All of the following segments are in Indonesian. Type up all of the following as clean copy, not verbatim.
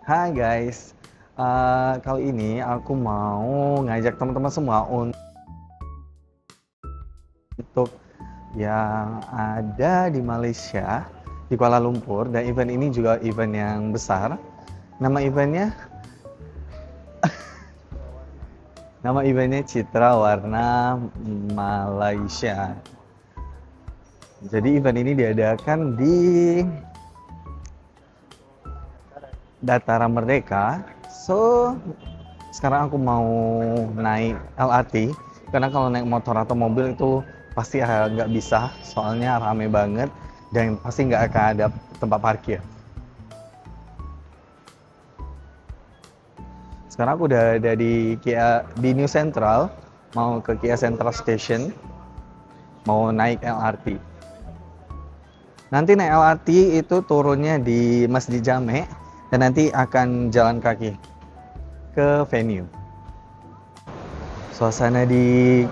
Hai guys, kali ini aku mau ngajak teman-teman semua untuk yang ada di Malaysia, di Kuala Lumpur, dan event ini juga event yang besar. Nama eventnya, nama eventnya Citra Warna Malaysia. Jadi event ini diadakan di Dataran Merdeka. So, sekarang aku mau naik LRT karena kalau naik motor atau mobil itu pasti nggak bisa, soalnya rame banget dan pasti nggak akan ada tempat parkir. Sekarang aku udah ada di New Central, mau ke Kia Central Station, mau naik LRT. Nanti naik LRT itu turunnya di Masjid Jamek dan nanti akan jalan kaki ke venue. Suasana di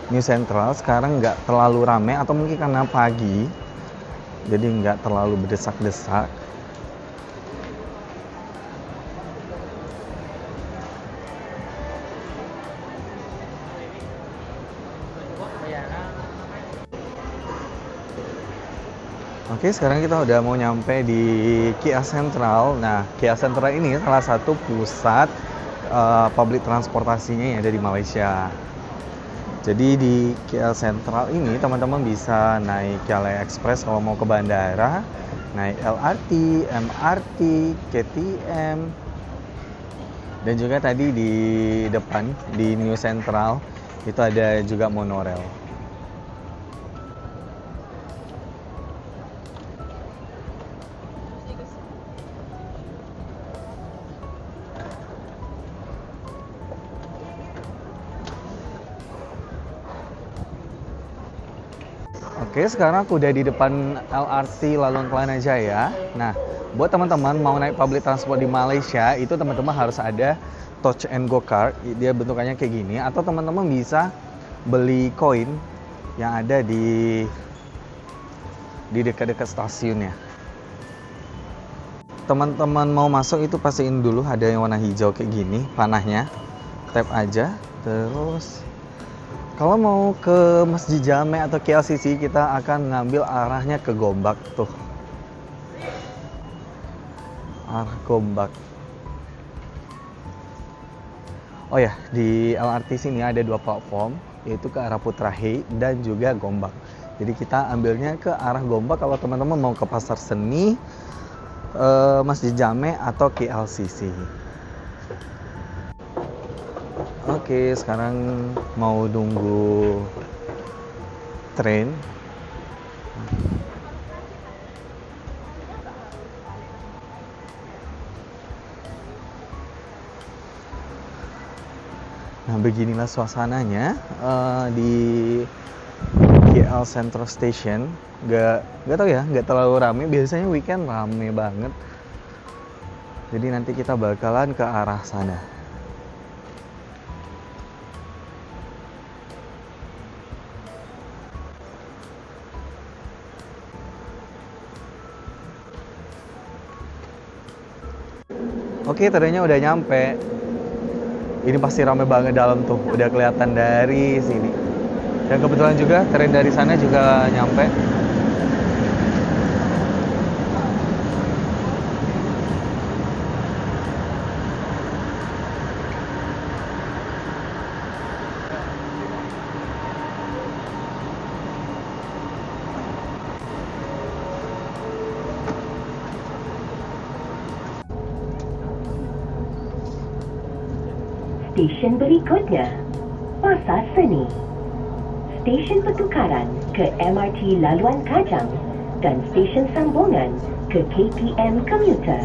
New Central sekarang nggak terlalu ramai, atau mungkin karena pagi jadi nggak terlalu berdesak-desak. Oke, sekarang kita udah mau nyampe di Kia Central. Nah, Kia Central ini salah satu pusat public transportasinya yang ada di Malaysia. Jadi di Kia Central ini teman-teman bisa naik Kia Express kalau mau ke bandara, naik LRT, MRT, KTM, dan juga tadi di depan di New Central itu ada juga monorail. Oke, sekarang aku udah di depan LRT Laluan Kelana Jaya. Nah, buat teman-teman mau naik public transport di Malaysia, itu teman-teman harus ada Touch and Go card. Dia bentukannya kayak gini. Atau teman-teman bisa beli koin yang ada di dekat-dekat stasiunnya. Teman-teman mau masuk itu pastiin dulu ada yang warna hijau kayak gini, panahnya. Tap aja, terus kalau mau ke Masjid Jamek atau KLCC, kita akan ngambil arahnya ke Gombak tuh. Arah Gombak. Oh ya, di LRT sini ada dua platform, yaitu ke arah Putrahea dan juga Gombak. Jadi kita ambilnya ke arah Gombak kalau teman-teman mau ke Pasar Seni, Masjid Jamek atau KLCC. Oke, sekarang mau nunggu tren. Nah, beginilah suasananya di KL Central Station. Gak tau ya, nggak terlalu rame. Biasanya weekend rame banget. Jadi nanti kita bakalan ke arah sana. Oke, tadinya udah nyampe. Ini pasti ramai banget dalam tuh, udah kelihatan dari sini. Dan kebetulan juga tren dari sana juga nyampe. Stesen berikutnya, Pasar Seni. Stesen pertukaran ke MRT Laluan Kajang dan stesen sambungan ke KTM Commuter.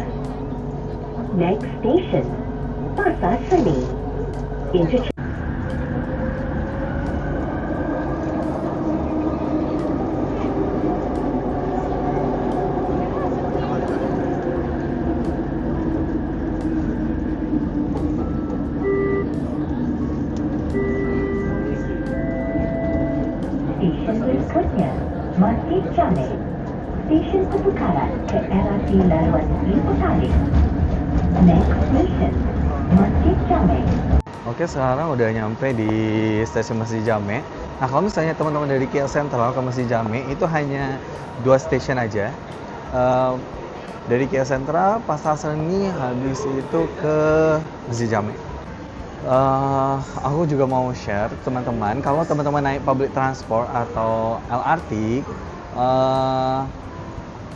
Next station, Pasar Seni. Interchange. Berikutnya, Masjid Jamek. Stesen pertukaran ke LRT Laluan Ibu Talib. Next station, Masjid Jamek. Oke, sekarang udah nyampe di stasiun Masjid Jamek. Nah, kalau misalnya teman-teman dari KL Sentral ke Masjid Jamek itu hanya 2 stasiun aja. Dari KL Sentral, Pasar Seni, habis itu ke Masjid Jamek. Aku juga mau share teman-teman, kalau teman-teman naik public transport atau LRT,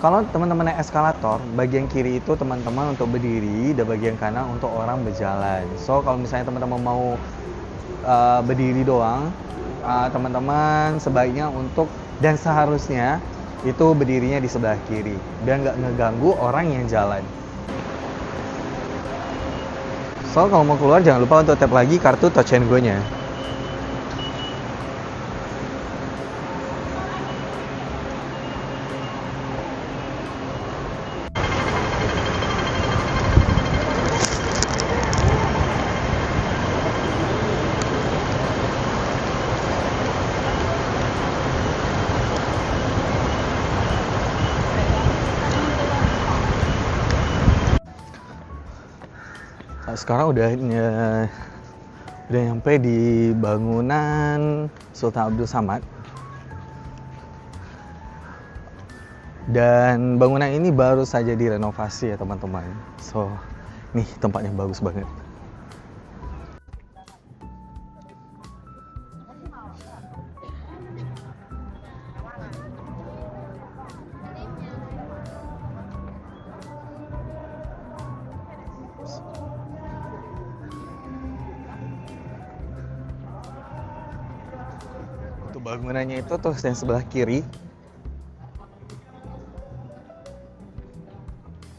kalau teman-teman naik eskalator, bagian kiri itu teman-teman untuk berdiri, dan bagian kanan untuk orang berjalan. So, kalau misalnya teman-teman mau berdiri doang, teman-teman sebaiknya dan seharusnya itu berdirinya di sebelah kiri, biar nggak ngeganggu orang yang jalan. So, kalau mau keluar jangan lupa untuk tap lagi kartu Touch and Go-nya. Sekarang udah nyampe di bangunan Sultan Abdul Samad, dan bangunan ini baru saja direnovasi ya teman-teman. So, nih tempatnya bagus banget. Bangunannya itu terus yang sebelah kiri,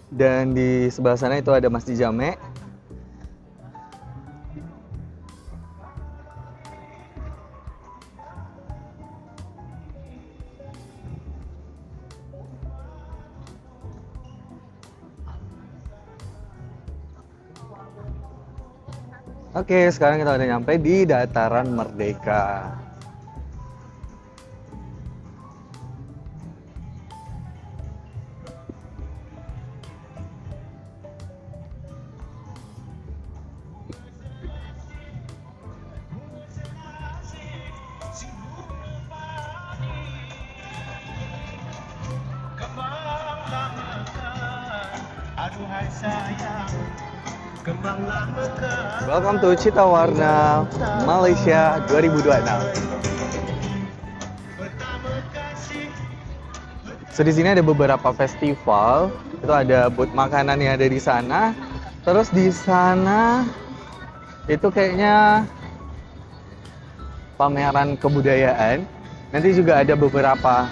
dan di sebelah sana itu ada Masjid Jamek. Oke, sekarang kita udah nyampe di Dataran Merdeka. Welcome to Cita Warna Malaysia 2026. So, di sini ada beberapa festival. Itu ada booth makanan yang ada di sana. Terus di sana itu kayaknya pameran kebudayaan. Nanti juga ada beberapa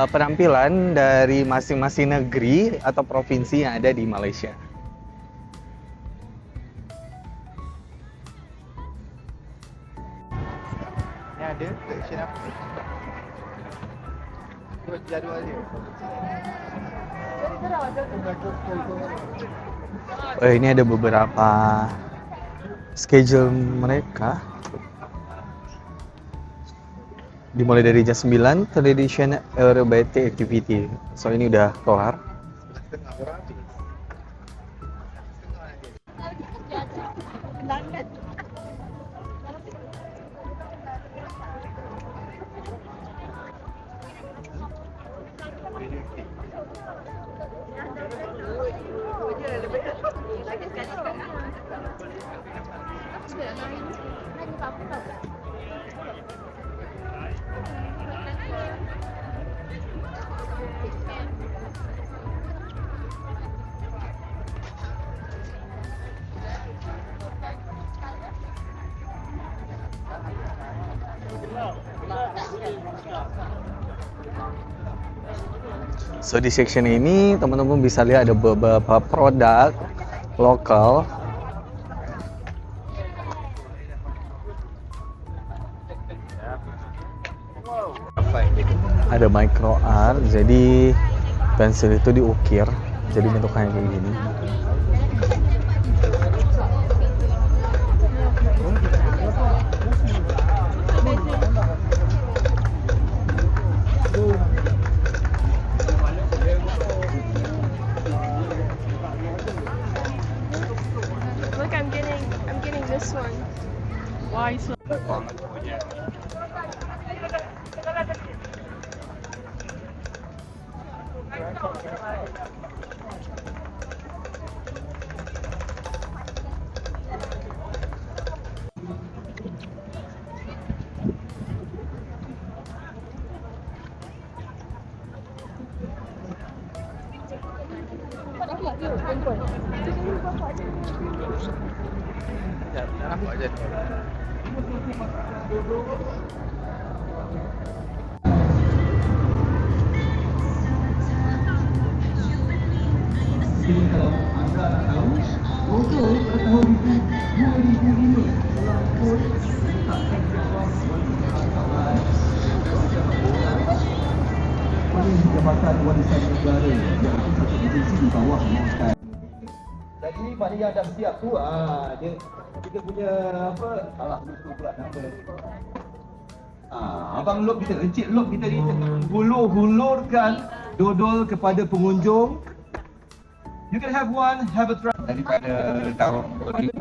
penampilan dari masing-masing negeri atau provinsi yang ada di Malaysia. Ini ada section apa? Buat jadual dia. Oh, ini ada beberapa schedule mereka. Dimulai dari jam 9, traditional aerobatic activity. So, ini udah kelar. So, di section ini teman-teman bisa lihat ada beberapa produk lokal. Ada micro art, jadi pensil itu diukir jadi bentuknya kayak gini. this one. Why so? Nampak je. Jadi kalau anda nak tahu, Google pada tahun 2005 telah pun letakkan jawab oleh Jabatan Warisan Negara iaitu satu agensi di bawah Moscow. Jadi mana yang dah siap tu, dia kita punya apa? Salah lupa pula nama. Abang Lop kita, Encik Lop kita ni hulurkan dodol kepada pengunjung. You can have one, have a try. Daripada tahun 2000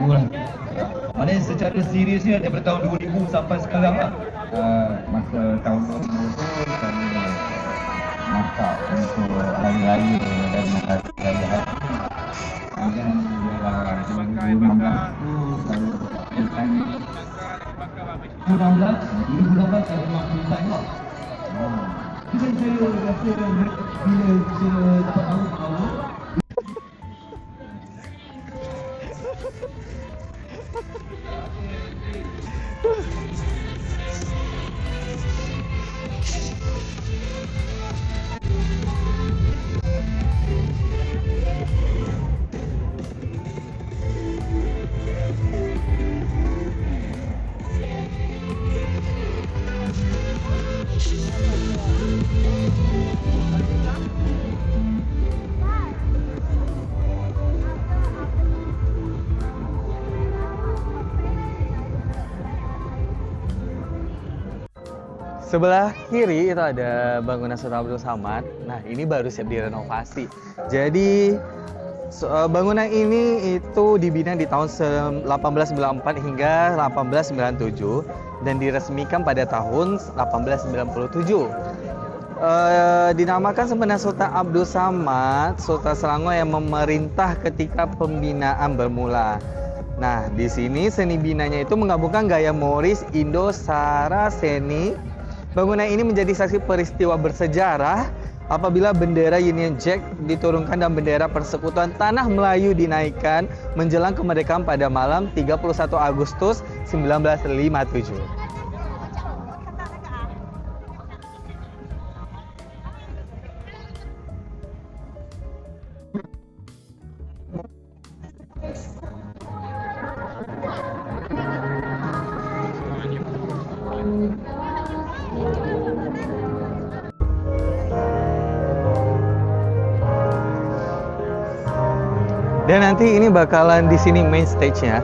lah. Mana secara seriusnya daripada tahun 2000 sampai sekarang lah. Masa tahun 2000 kami masak untuk hari-raya dan hari-raya. Kemudian ialah 2016 ada makan lah. Jadi saya rasa bila saya dapat tahu bahawa sebelah kiri itu ada bangunan Sultan Abdul Samad. Nah, ini baru siap direnovasi. Jadi bangunan ini itu dibina di tahun 1894 hingga 1897 dan diresmikan pada tahun 1897. Dinamakan sebenarnya Sultan Abdul Samad, Sultan Selangor yang memerintah ketika pembinaan bermula. Nah, di sini seni binanya itu menggabungkan gaya Moris, Indo, Saraceni. Bangunan ini menjadi saksi peristiwa bersejarah apabila bendera Union Jack diturunkan dan bendera Persekutuan Tanah Melayu dinaikkan menjelang kemerdekaan pada malam 31 Agustus 1957. Dan nanti ini bakalan di sini main stage-nya.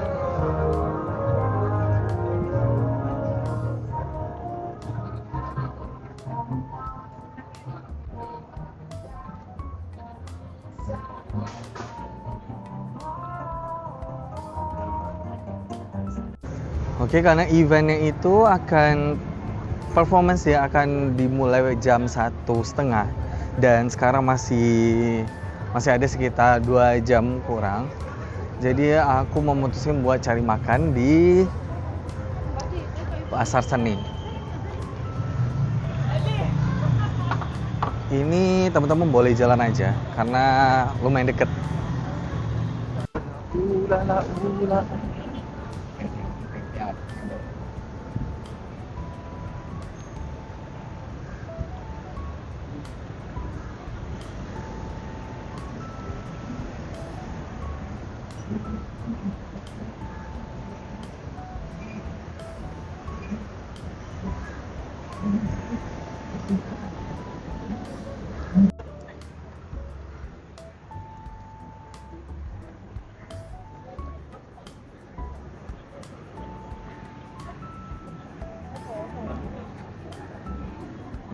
Oke, karena eventnya itu akan performance ya akan dimulai jam 1:30 dan sekarang masih ada sekitar 2 jam kurang. Jadi aku memutuskan buat cari makan di Pasar Seni. Ini teman-teman boleh jalan aja karena lumayan deket.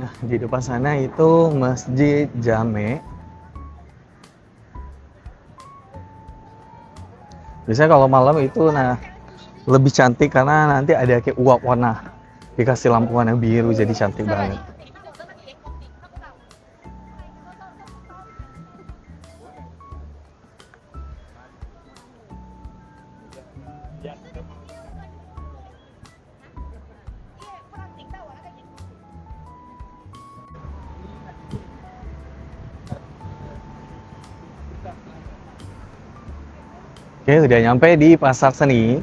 Nah, di depan sana itu Masjid Jame. Biasanya kalau malam itu lebih cantik karena nanti ada kayak uap warna, dikasih lampu warna biru jadi cantik banget. Oke, udah nyampe di Pasar Seni.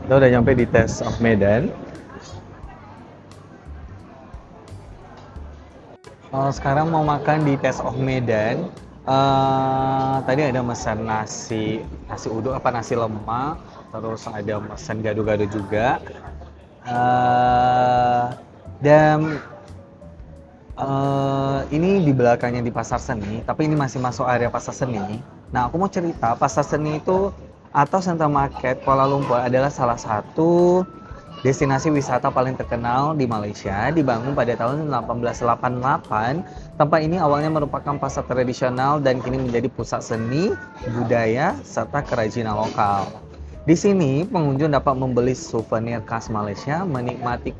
Kita udah nyampe di Taste of Medan. Sekarang mau makan di Taste of Medan. Tadi ada pesan nasi uduk nasi lemak, terus ada pesan gado-gado juga. Dan ini di belakangnya di Pasar Seni, tapi ini masih masuk area Pasar Seni. Nah, aku mau cerita Pasar Seni itu atau Central Market Kuala Lumpur adalah salah satu destinasi wisata paling terkenal di Malaysia, dibangun pada tahun 1888. Tempat ini awalnya merupakan pasar tradisional dan kini menjadi pusat seni, budaya, serta kerajinan lokal. Di sini, pengunjung dapat membeli souvenir khas Malaysia, menikmati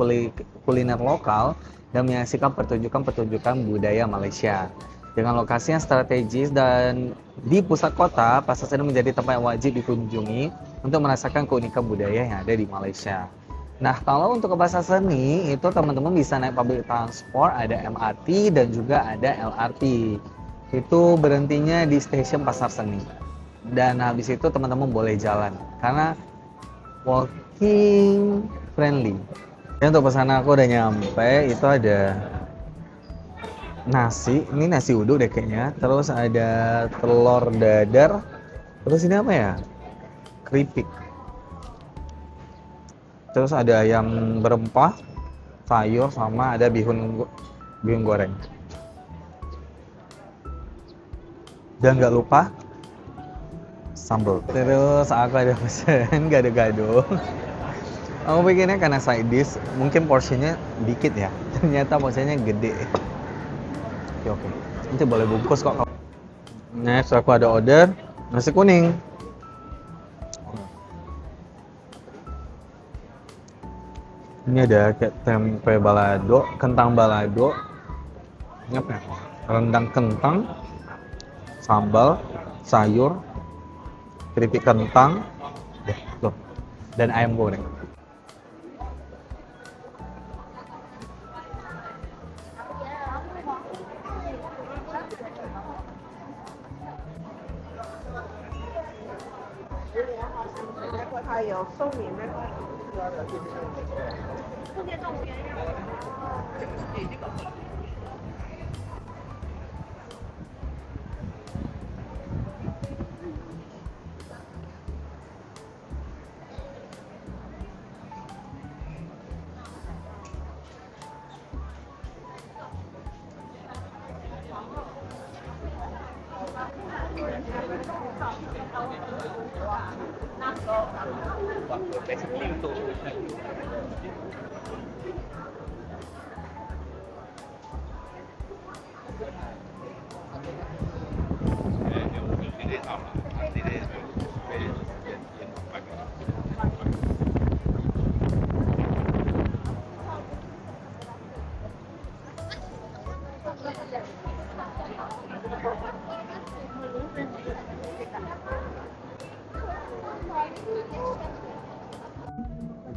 kuliner lokal, dan menyaksikan pertunjukan-pertunjukan budaya Malaysia. Dengan lokasi yang strategis dan di pusat kota, Pasar Seni menjadi tempat yang wajib dikunjungi untuk merasakan keunikan budaya yang ada di Malaysia. Nah, kalau untuk ke Pasar Seni, itu teman-teman bisa naik public transport, ada MRT dan juga ada LRT. Itu berhentinya di stasiun Pasar Seni. Dan habis itu teman-teman boleh jalan, karena walking friendly. Dan untuk pesanan aku udah nyampe, itu ada nasi, ini nasi uduk deh kayaknya. Terus ada telur dadar. Terus ini apa ya? Keripik. Terus ada ayam berempah, sayur, sama ada bihun goreng. Dan nggak lupa sambal. Terus aku ada pesen gado-gado. Aku pikirnya karena side dish, mungkin porsinya dikit ya. Ternyata porsinya gede. Oke. Nanti boleh bungkus kok. Next aku ada order nasi kuning. Ini ada kayak tempe balado, kentang balado, ini apa ya? Rendang kentang, sambal, sayur, keripik kentang, loh, dan ayam goreng.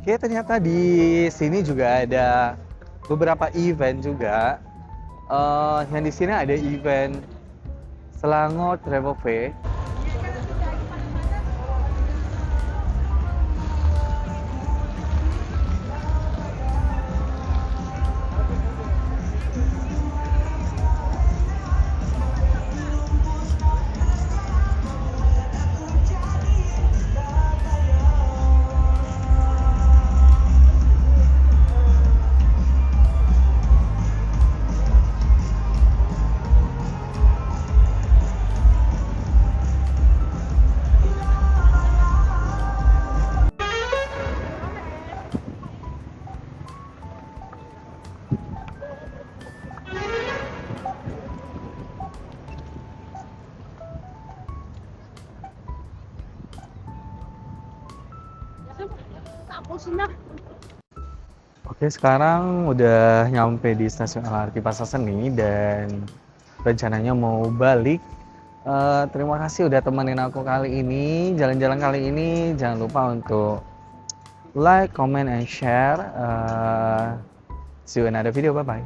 Oke, ternyata di sini juga ada beberapa event juga. Yang di sini ada event Selangor Travel Fair. Oke, sekarang udah nyampe di stasiun LRT Pasar Seni dan rencananya mau balik. Terima kasih udah temenin aku kali ini, jalan-jalan kali ini. Jangan lupa untuk like, comment, and share. See you in another video. Bye-bye.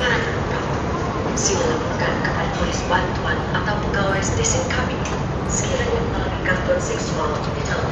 Para penumpang, sila laporkan kepada polis bantuan atau pegawai stesen kami sekiranya mengalami gangguan seksual di dalam